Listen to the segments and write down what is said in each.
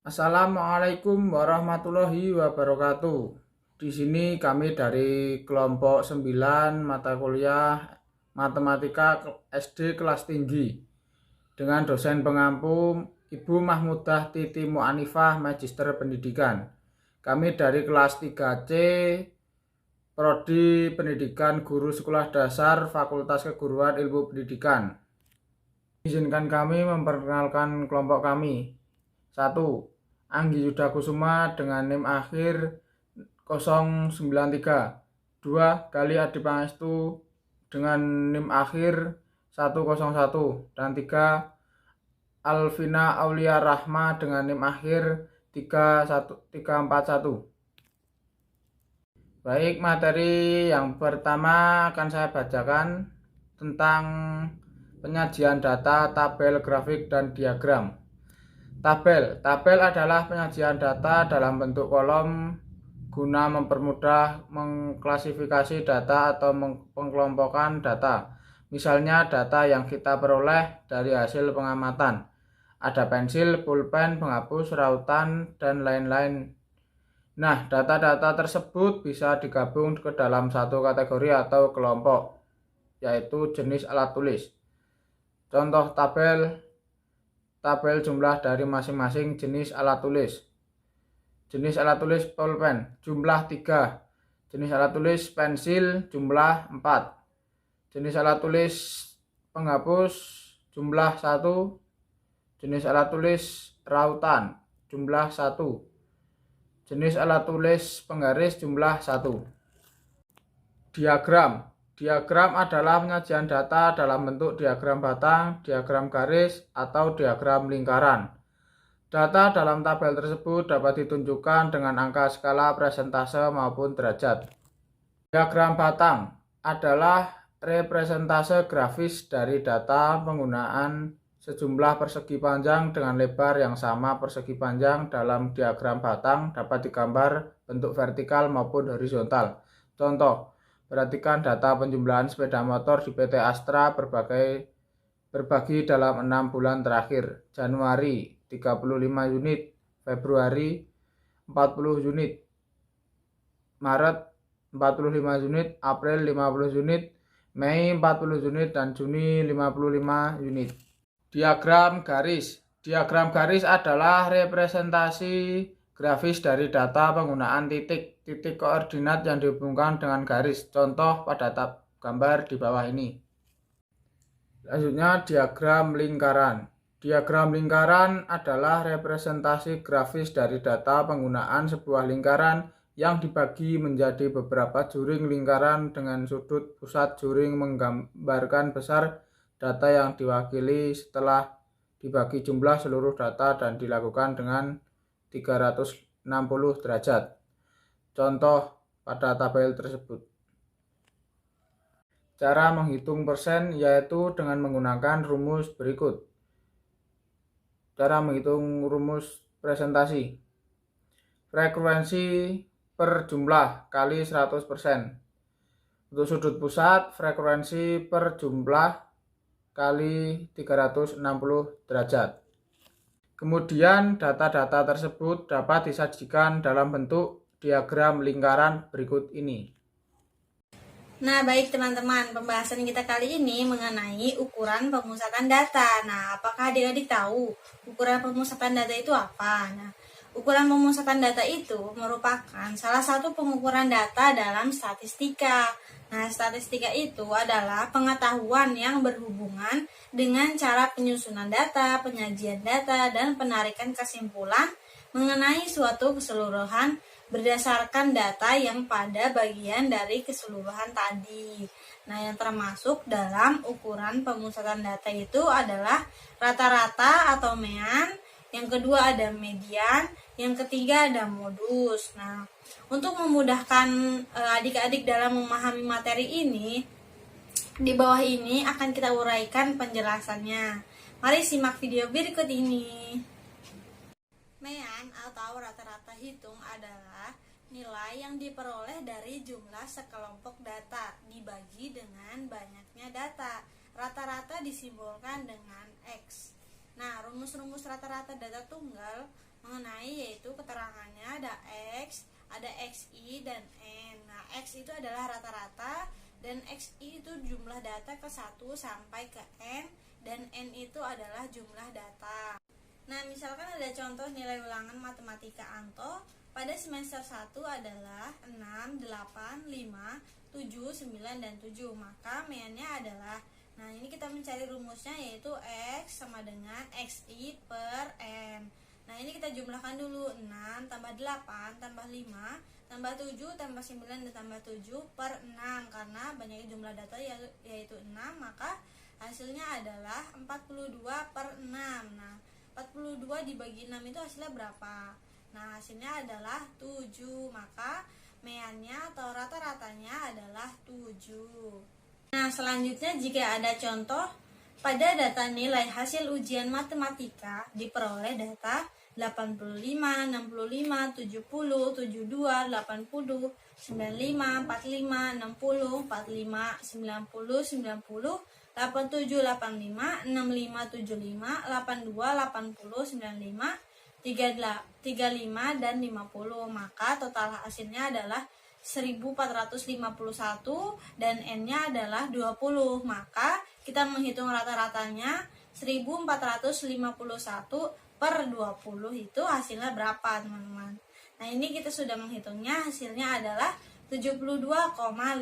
Assalamualaikum warahmatullahi wabarakatuh. Di sini kami dari kelompok 9 mata kuliah Matematika SD kelas tinggi dengan dosen pengampu Ibu Mahmudah Titi Mu'anifah Magister Pendidikan. Kami dari kelas 3C Prodi Pendidikan Guru Sekolah Dasar Fakultas Keguruan Ilmu Pendidikan. Izinkan kami memperkenalkan kelompok kami. 1. Anggi Yudha Kusuma dengan NIM akhir 093. 2. Gali Adi Pangestu dengan NIM akhir 101. Dan 3. Alvina Aulia Rahma dengan NIM akhir 341. Baik, materi yang pertama akan saya bacakan tentang penyajian data, tabel, grafik, dan diagram. Tabel adalah penyajian data dalam bentuk kolom guna mempermudah mengklasifikasi data atau mengelompokkan data. Misalnya data yang kita peroleh dari hasil pengamatan. Ada pensil, pulpen, penghapus, rautan, dan lain-lain. Nah, data-data tersebut bisa digabung ke dalam satu kategori atau kelompok, yaitu jenis alat tulis. Contoh tabel jumlah dari masing-masing jenis alat tulis. Jenis alat tulis pulpen, jumlah 3. Jenis alat tulis pensil, jumlah 4. Jenis alat tulis penghapus, jumlah 1. Jenis alat tulis rautan, jumlah 1. Jenis alat tulis penggaris, jumlah 1. Diagram adalah penyajian data dalam bentuk diagram batang, diagram garis, atau diagram lingkaran. Data dalam tabel tersebut dapat ditunjukkan dengan angka skala, persentase, maupun derajat. Diagram batang adalah representase grafis dari data penggunaan sejumlah persegi panjang dengan lebar yang sama. Persegi panjang dalam diagram batang dapat digambar bentuk vertikal maupun horizontal. Contoh, perhatikan data penjumlahan sepeda motor di PT Astra berbagi dalam 6 bulan terakhir. Januari 35 unit, Februari 40 unit, Maret 45 unit, April 50 unit, Mei 40 unit, dan Juni 55 unit. Diagram garis adalah representasi grafis dari data penggunaan titik koordinat yang dihubungkan dengan garis. Contoh pada gambar di bawah ini. Selanjutnya diagram lingkaran. Diagram lingkaran adalah representasi grafis dari data penggunaan sebuah lingkaran yang dibagi menjadi beberapa juring lingkaran dengan sudut pusat juring menggambarkan besar data yang diwakili setelah dibagi jumlah seluruh data dan dilakukan dengan 360 derajat. Contoh pada tabel tersebut. Cara menghitung persen yaitu dengan menggunakan rumus berikut. Cara menghitung rumus presentasi. Frekuensi per jumlah kali 100%. Untuk sudut pusat, frekuensi per jumlah kali 360 derajat. Kemudian data-data tersebut dapat disajikan dalam bentuk diagram lingkaran berikut ini. Nah, baik teman-teman, pembahasan kita kali ini mengenai ukuran pemusatan data. Nah, apakah adik-adik tahu ukuran pemusatan data itu apa? Nah, ukuran pemusatan data itu merupakan salah satu pengukuran data dalam statistika. Nah, statistika itu adalah pengetahuan yang berhubungan dengan cara penyusunan data, penyajian data, dan penarikan kesimpulan mengenai suatu keseluruhan berdasarkan data yang pada bagian dari keseluruhan tadi. Nah, yang termasuk dalam ukuran pemusatan data itu adalah rata-rata atau mean, yang kedua ada median, yang ketiga ada modus. Nah, untuk memudahkan adik-adik dalam memahami materi ini, di bawah ini akan kita uraikan penjelasannya. Mari simak video berikut ini. Mean atau rata-rata hitung adalah nilai yang diperoleh dari jumlah sekelompok data dibagi dengan banyaknya data. Rata-rata disimbolkan dengan X. Nah, rumus-rumus rata-rata data tunggal mengenai yaitu keterangannya ada X, ada XI dan N. Nah, X itu adalah rata-rata dan XI itu jumlah data ke 1 sampai ke N dan N itu adalah jumlah data. Nah, misalkan ada contoh nilai ulangan matematika Anto pada semester 1 adalah 6, 8, 5, 7, 9, dan 7. Maka meannya adalah, nah ini kita mencari rumusnya yaitu X sama dengan XI per N. Nah ini kita jumlahkan dulu, 6 tambah 8 tambah 5 tambah 7 tambah 9 dan tambah 7 per 6. Karena banyaknya jumlah data yaitu 6, maka hasilnya adalah 42 per 6. Nah 42 dibagi 6 itu hasilnya berapa? Nah hasilnya adalah 7. Maka meannya atau rata-ratanya adalah 7. Nah selanjutnya jika ada contoh pada data nilai hasil ujian matematika diperoleh data 85, 65, 70, 72, 80, 95, 45, 60, 45, 90, 90, 87, 85, 65, 75, 82, 80, 95, 35, dan 50. Maka total hasilnya adalah 1451 dan N-nya adalah 20. Maka kita menghitung rata-ratanya 1451 per 20 itu hasilnya berapa, teman-teman? Nah, ini kita sudah menghitungnya, hasilnya adalah 72,55.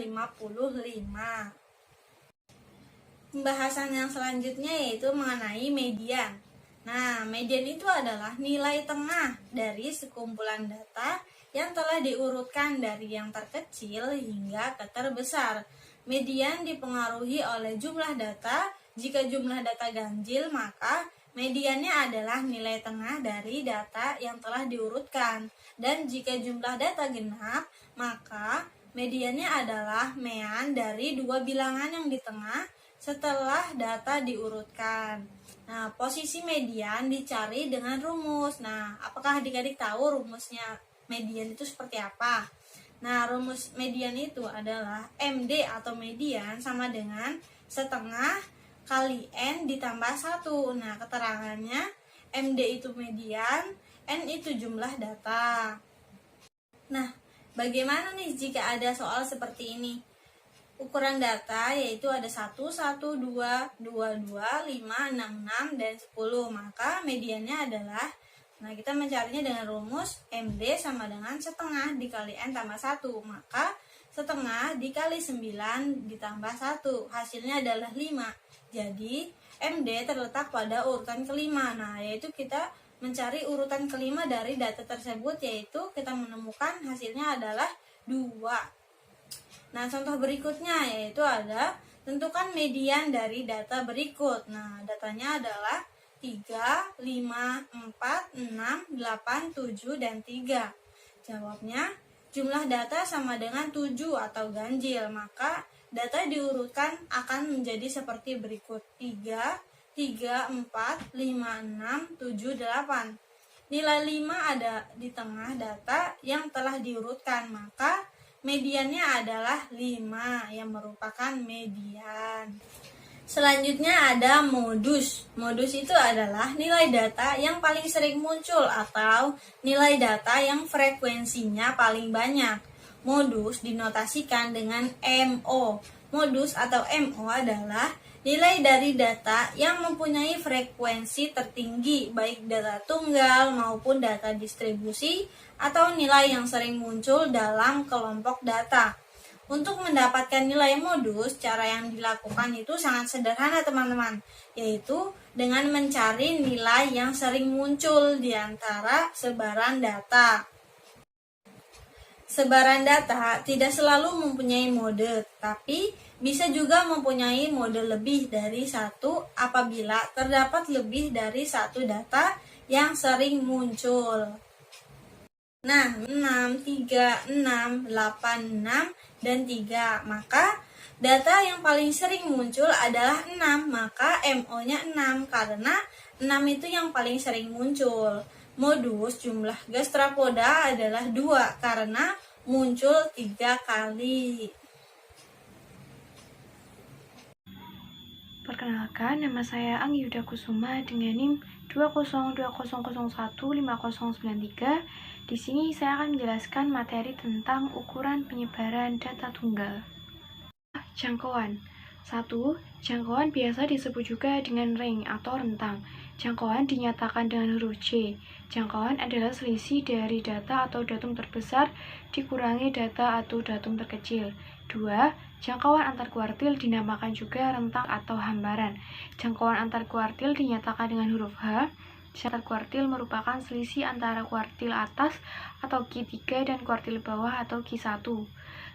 Pembahasan yang selanjutnya yaitu mengenai median. Nah, median itu adalah nilai tengah dari sekumpulan data yang telah diurutkan dari yang terkecil hingga ke terbesar. Median dipengaruhi oleh jumlah data. Jika jumlah data ganjil, maka mediannya adalah nilai tengah dari data yang telah diurutkan. Dan jika jumlah data genap, maka mediannya adalah mean dari dua bilangan yang di tengah setelah data diurutkan. Nah, posisi median dicari dengan rumus. Nah, apakah adik-adik tahu rumusnya median itu seperti apa? Nah, rumus median itu adalah MD atau median sama dengan setengah kali N ditambah 1. Nah, keterangannya MD itu median, N itu jumlah data. Nah, bagaimana nih jika ada soal seperti ini? Ukuran data yaitu ada 1, 1, 2, 2, 2, 5, 6, 6, dan 10. Maka mediannya adalah, nah kita mencarinya dengan rumus MD sama dengan setengah dikali N tambah 1. Maka setengah dikali 9 ditambah 1. Hasilnya adalah 5. Jadi MD terletak pada urutan kelima. Nah, yaitu kita mencari urutan kelima dari data tersebut, yaitu kita menemukan hasilnya adalah 2. Nah, contoh berikutnya yaitu ada tentukan median dari data berikut. Nah, datanya adalah 3, 5, 4, 6, 8, 7, dan 3. Jawabnya, jumlah data sama dengan 7 atau ganjil. Maka data diurutkan akan menjadi seperti berikut: 3, 3, 4, 5, 6, 7, 8. Nilai 5 ada di tengah data yang telah diurutkan, maka mediannya adalah 5 yang merupakan median. Selanjutnya ada modus. Modus itu adalah nilai data yang paling sering muncul atau nilai data yang frekuensinya paling banyak. Modus dinotasikan dengan MO. Modus atau MO adalah nilai dari data yang mempunyai frekuensi tertinggi, baik data tunggal maupun data distribusi, atau nilai yang sering muncul dalam kelompok data. Untuk mendapatkan nilai modus, cara yang dilakukan itu sangat sederhana, teman-teman, yaitu dengan mencari nilai yang sering muncul di antara sebaran data. Sebaran data tidak selalu mempunyai mode, tapi bisa juga mempunyai mode lebih dari satu apabila terdapat lebih dari satu data yang sering muncul. Nah, 6, 3, 6, 8, 6, dan 3. Maka data yang paling sering muncul adalah 6. Maka MO-nya 6 karena 6 itu yang paling sering muncul. Modus jumlah gastropoda adalah 2 karena muncul 3 kali. Perkenalkan, nama saya Anggi Yuda Kusuma dengan NIM 2020015093. Di sini saya akan menjelaskan materi tentang ukuran penyebaran data tunggal. Jangkauan. 1. Jangkauan biasa disebut juga dengan range atau rentang. Jangkauan dinyatakan dengan huruf J. Jangkauan adalah selisih dari data atau datum terbesar dikurangi data atau datum terkecil. 2. Jangkauan antar kuartil dinamakan juga rentang atau hamparan. Jangkauan antar kuartil dinyatakan dengan huruf H. Antar kuartil merupakan selisih antara kuartil atas atau Q3 dan kuartil bawah atau Q1.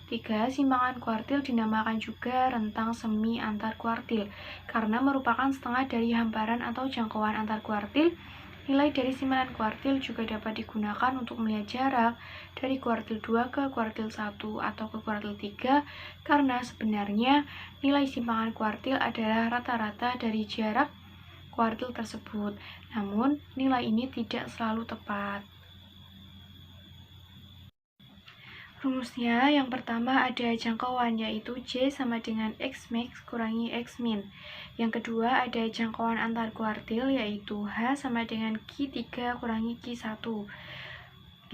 3. Simpangan kuartil dinamakan juga rentang semi antar kuartil karena merupakan setengah dari hamparan atau jangkauan antar kuartil. Nilai dari simpanan kuartil juga dapat digunakan untuk melihat jarak dari kuartil 2 ke kuartil 1 atau ke kuartil 3 karena sebenarnya nilai simpangan kuartil adalah rata-rata dari jarak kuartil tersebut. Namun, nilai ini tidak selalu tepat. Rumusnya yang pertama ada jangkauan yaitu J sama dengan X max kurangi X min. Yang kedua ada jangkauan antar kuartil yaitu H sama dengan Q3 kurangi Q1.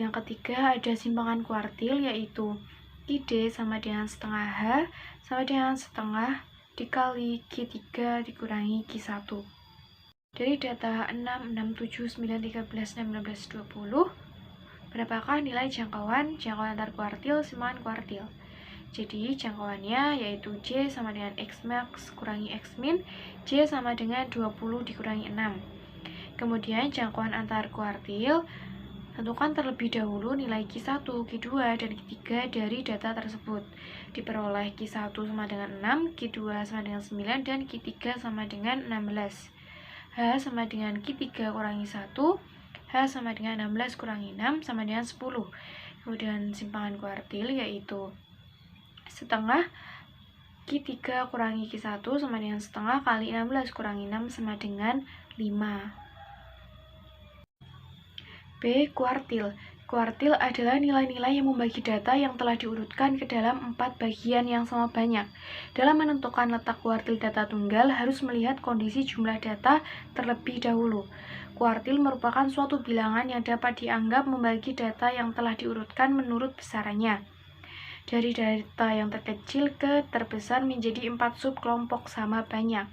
Yang ketiga ada simpangan kuartil yaitu QD sama dengan setengah H sama dengan setengah dikali Q3 dikurangi Q1. Dari data 6, 6, 7, 9, 13, 16, 20 berapakah nilai jangkauan antar kuartil simpangan kuartil? Jadi jangkauannya yaitu J sama dengan X max kurangi X min, J sama dengan 20 dikurangi 6. Kemudian jangkauan antar kuartil, tentukan terlebih dahulu nilai Q1, Q2, dan Q3 dari data tersebut. Diperoleh Q1 sama dengan 6, Q2 sama dengan 9, dan Q3 sama dengan 16. H sama dengan Q3 kurangi 1, H sama dengan 16 kurangi 6 sama dengan 10. Kemudian simpangan kuartil yaitu setengah Q3 kurangi Q1 sama dengan setengah kali 16 kurangi 6 sama dengan 5. B. Kuartil. Kuartil adalah nilai-nilai yang membagi data yang telah diurutkan ke dalam 4 bagian yang sama banyak. Dalam menentukan letak kuartil data tunggal, harus melihat kondisi jumlah data terlebih dahulu. Kuartil merupakan suatu bilangan yang dapat dianggap membagi data yang telah diurutkan menurut besarannya. Dari data yang terkecil ke terbesar menjadi 4 subkelompok sama banyak.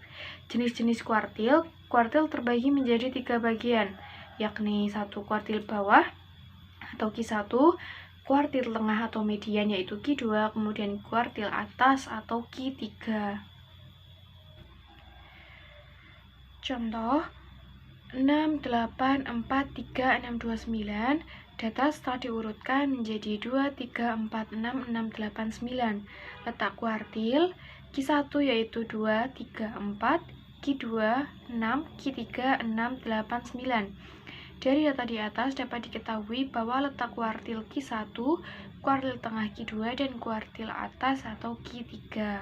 Jenis-jenis kuartil terbagi menjadi 3 bagian, yakni 1 kuartil bawah atau Q1, kuartil tengah atau median yaitu Q2, kemudian kuartil atas atau Q3. Contoh 6, 8, 4, 3, 6, 2, 9. Data setelah diurutkan menjadi 2, 3, 4, 6, 6, 8, 9. Letak kuartil Q1 yaitu 2, 3, 4, Q2, 6, Q3, 6, 8, 9. Dari data di atas dapat diketahui bahwa letak kuartil Q1, kuartil tengah Q2, dan kuartil atas atau Q3.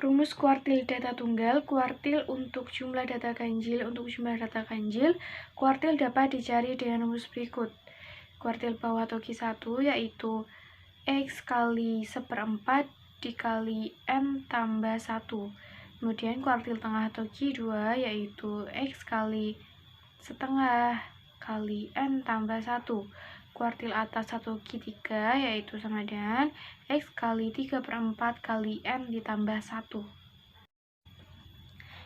Rumus kuartil data tunggal. Kuartil untuk jumlah data ganjil. Untuk jumlah data ganjil, kuartil dapat dicari dengan rumus berikut. Kuartil bawah atau Q1 yaitu X kali 1/4 dikali N tambah 1. Kemudian kuartil tengah atau Q2 yaitu X kali setengah kali N tambah 1. Kuartil atas atau Q3 yaitu sama dengan X kali 3/4 kali N ditambah 1.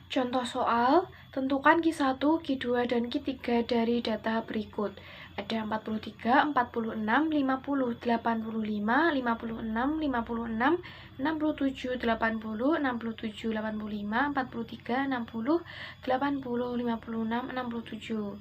Contoh soal, tentukan Q1, Q2, dan Q3 dari data berikut. Ada 43, 46, 50, 85, 56, 56, 67, 80, 67, 85, 43, 60, 80, 56, 67.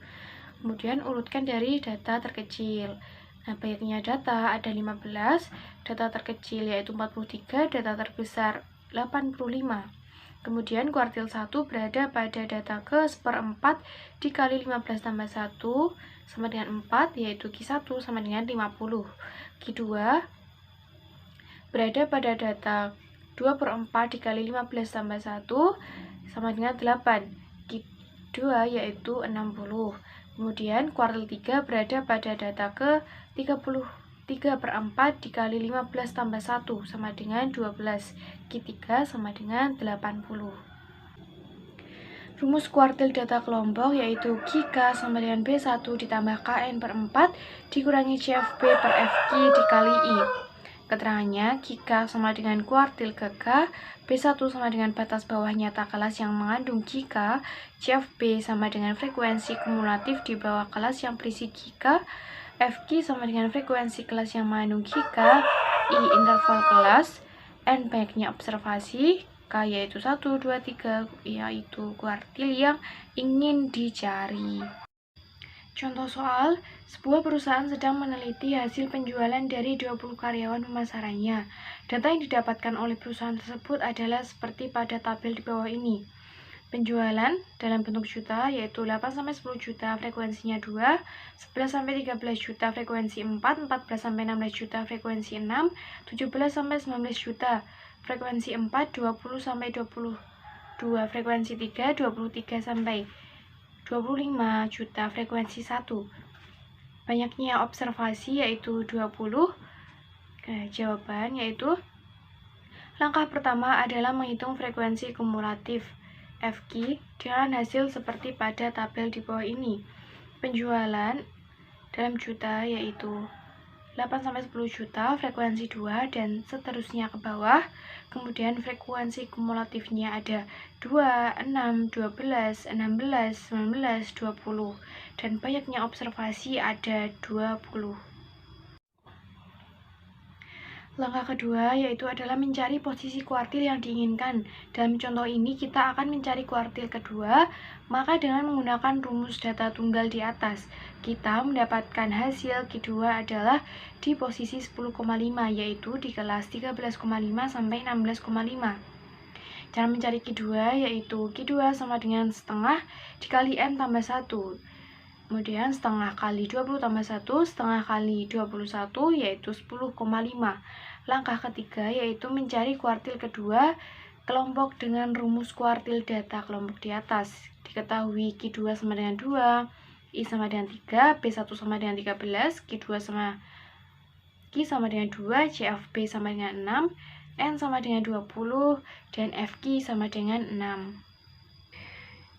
Kemudian urutkan dari data terkecil. Nah, banyaknya data ada 15, data terkecil yaitu 43, data terbesar 85. Kemudian kuartil 1 berada pada data ke 1/4 dikali 15 tambah 1 sama dengan 4, yaitu Q1 sama dengan 50. Q2 berada pada data 2/4 dikali 15 tambah 1 sama dengan 8. Q2 yaitu 60. Kemudian kuartil 3 berada pada data ke 3/4 dikali 15 tambah 1 sama dengan 12. Q3 sama dengan 80. Rumus kuartil data kelompok yaitu QK sama dengan B1 ditambah KN per 4 dikurangi CFB per FQ dikali I. Keterangannya, QK sama dengan kuartil KK, B1 sama dengan batas bawah nyata kelas yang mengandung QK, CFB sama dengan frekuensi kumulatif di bawah kelas yang berisi QK, FQ sama dengan frekuensi kelas yang mengandung QK, I interval kelas, N banyaknya observasi, K yaitu 1, 2, 3, yaitu kuartil yang ingin dicari. Contoh soal, sebuah perusahaan sedang meneliti hasil penjualan dari 20 karyawan pemasarannya. Data yang didapatkan oleh perusahaan tersebut adalah seperti pada tabel di bawah ini. Penjualan dalam bentuk juta yaitu 8-10 juta frekuensinya 2, 11-13 juta frekuensi 4, 14-16 juta frekuensi 6, 17-19 juta frekuensi 4, 20-22 frekuensi 3, 23-25 juta frekuensi 1. Banyaknya observasi yaitu 20. Jawaban yaitu langkah pertama adalah menghitung frekuensi kumulatif FQ dengan hasil seperti pada tabel di bawah ini. Penjualan dalam juta yaitu 8-10 juta, frekuensi 2, dan seterusnya ke bawah. Kemudian frekuensi kumulatifnya ada 2, 6, 12, 16, 19, 20. Dan banyaknya observasi ada 20. Langkah kedua yaitu adalah mencari posisi kuartil yang diinginkan. Dalam contoh ini kita akan mencari kuartil kedua, maka dengan menggunakan rumus data tunggal di atas, kita mendapatkan hasil Q2 adalah di posisi 10,5 yaitu di kelas 13,5 sampai 16,5. Cara mencari Q2 yaitu Q2 sama dengan setengah dikali N tambah 1. Kemudian setengah kali 20 tambah 1, setengah kali 21 yaitu 10,5. Langkah ketiga yaitu mencari kuartil kedua kelompok dengan rumus kuartil data kelompok di atas. Diketahui Q2 sama dengan 2, I sama dengan 3, B1 sama dengan 13, Q sama dengan 2, CFB sama dengan 6, N sama dengan 20, dan FQ sama dengan 6.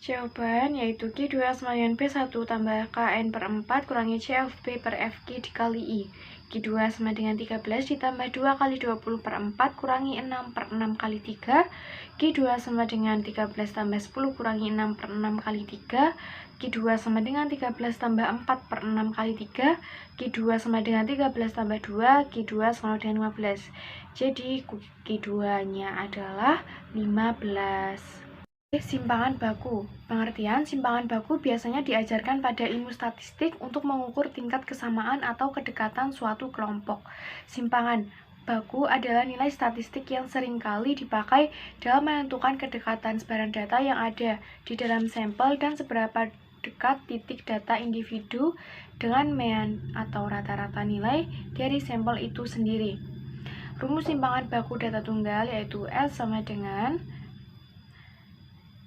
Jawaban yaitu Q2 sama dengan B1 tambah KN per 4 kurangi CFB per FQ dikali I. Q2 sama dengan 13 ditambah 2 kali 20 per 4 kurangi 6 per 6 kali 3. Q2 sama dengan 13 tambah 10 kurangi 6 per 6 kali 3. Q2 sama dengan 13 tambah 4 per 6 kali 3. Q2 sama dengan 13 tambah 2. Q2 sama dengan 15. Jadi Q2-nya adalah 15. Simpangan baku. Pengertian simpangan baku biasanya diajarkan pada ilmu statistik untuk mengukur tingkat kesamaan atau kedekatan suatu kelompok. Simpangan baku adalah nilai statistik yang seringkali dipakai dalam menentukan kedekatan sebaran data yang ada di dalam sampel dan seberapa dekat titik data individu dengan mean atau rata-rata nilai dari sampel itu sendiri. Rumus simpangan baku data tunggal yaitu S sama dengan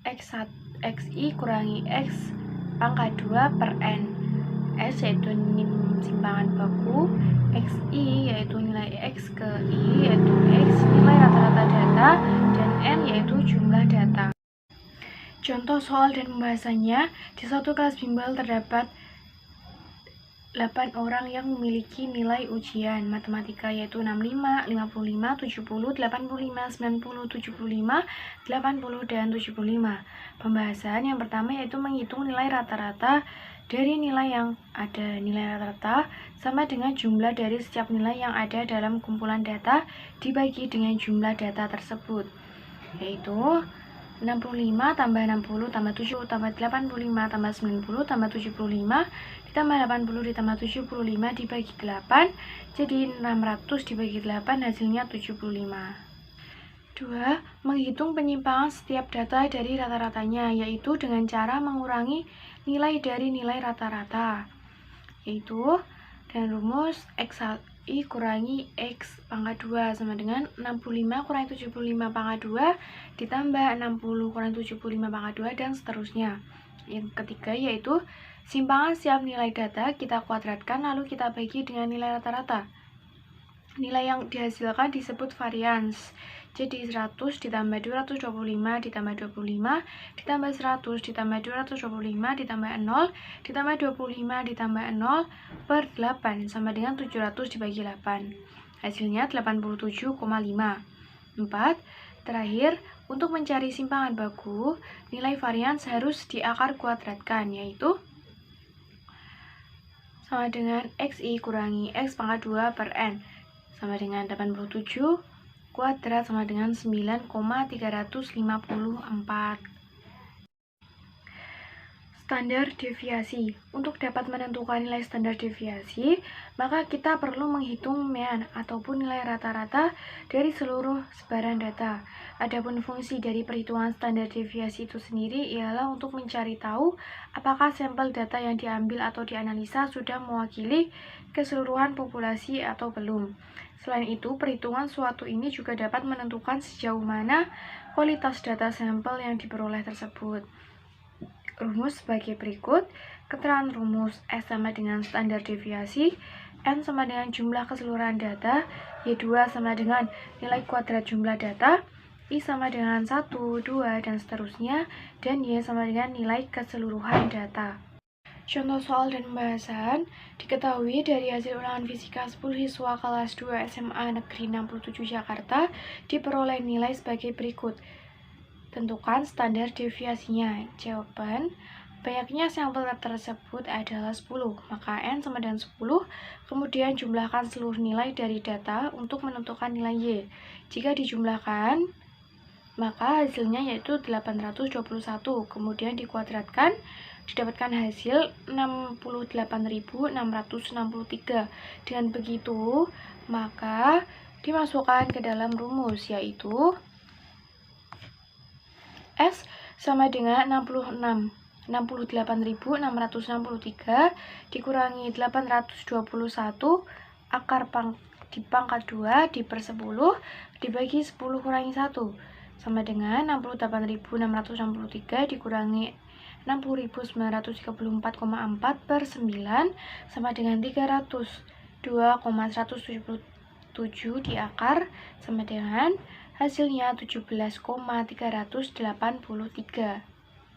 XI kurangi X pangkat 2 per N. S yaitu simpangan baku, XI yaitu nilai X ke I yaitu X nilai rata-rata data, dan N yaitu jumlah data. Contoh soal dan pembahasannya, di suatu kelas bimbel terdapat 8 orang yang memiliki nilai ujian matematika yaitu 65, 55, 70, 85, 90, 75, 80, dan 75. Pembahasan yang pertama yaitu menghitung nilai rata-rata dari nilai yang ada. Nilai rata-rata sama dengan jumlah dari setiap nilai yang ada dalam kumpulan data dibagi dengan jumlah data tersebut, yaitu 65 tambah 60 tambah 7 tambah 85 tambah 90 tambah 75 ditambah 80 ditambah 75 dibagi 8, jadi 600 dibagi 8 hasilnya 75. 2. Menghitung penyimpangan setiap data dari rata-ratanya, yaitu dengan cara mengurangi nilai dari nilai rata-rata, yaitu dan rumus XI kurangi X pangkat 2 sama dengan 65 kurangi 75 pangkat 2 ditambah 60 kurangi 75 pangkat 2 dan seterusnya. Yang ketiga yaitu simpangan setiap nilai data kita kuadratkan lalu kita bagi dengan nilai rata-rata. Nilai yang dihasilkan disebut varians. Jadi 100 ditambah 225 ditambah 25 ditambah 100 ditambah 225 ditambah 0 ditambah 25 ditambah 0 per 8 sama dengan 700 dibagi 8. Hasilnya 87,5. 4. Terakhir, untuk mencari simpangan baku, nilai varians harus diakar kuadratkan, yaitu sama dengan XI kurangi X pangkat 2 per N sama dengan 87 kuadrat sama dengan 9,354. Standar deviasi. Untuk dapat menentukan nilai standar deviasi, maka kita perlu menghitung mean ataupun nilai rata-rata dari seluruh sebaran data. Adapun fungsi dari perhitungan standar deviasi itu sendiri ialah untuk mencari tahu apakah sampel data yang diambil atau dianalisa sudah mewakili keseluruhan populasi atau belum. Selain itu, perhitungan suatu ini juga dapat menentukan sejauh mana kualitas data sampel yang diperoleh tersebut. Rumus sebagai berikut. Keterangan rumus S sama dengan standar deviasi, N sama dengan jumlah keseluruhan data, Y2 sama dengan nilai kuadrat jumlah data, I sama dengan 1, 2, dan seterusnya, dan Y sama dengan nilai keseluruhan data. Contoh soal dan pembahasan. Diketahui dari hasil ulangan fisika 10 siswa kelas 2 SMA Negeri 67 Jakarta diperoleh nilai sebagai berikut. Tentukan standar deviasinya. Jawaban, banyaknya sampel tersebut adalah 10, maka N sama dengan 10, kemudian jumlahkan seluruh nilai dari data untuk menentukan nilai Y. Jika dijumlahkan, maka hasilnya yaitu 821, kemudian dikuadratkan, didapatkan hasil 68.663. Dengan begitu, maka dimasukkan ke dalam rumus, yaitu S sama dengan 68.663 dikurangi 821 akar di pangkat 2 diper 10 dibagi 10 kurangi 1 sama dengan 68.663 dikurangi 60.934,4 per 9 sama dengan 302,177 diakar sama dengan hasilnya 17,383.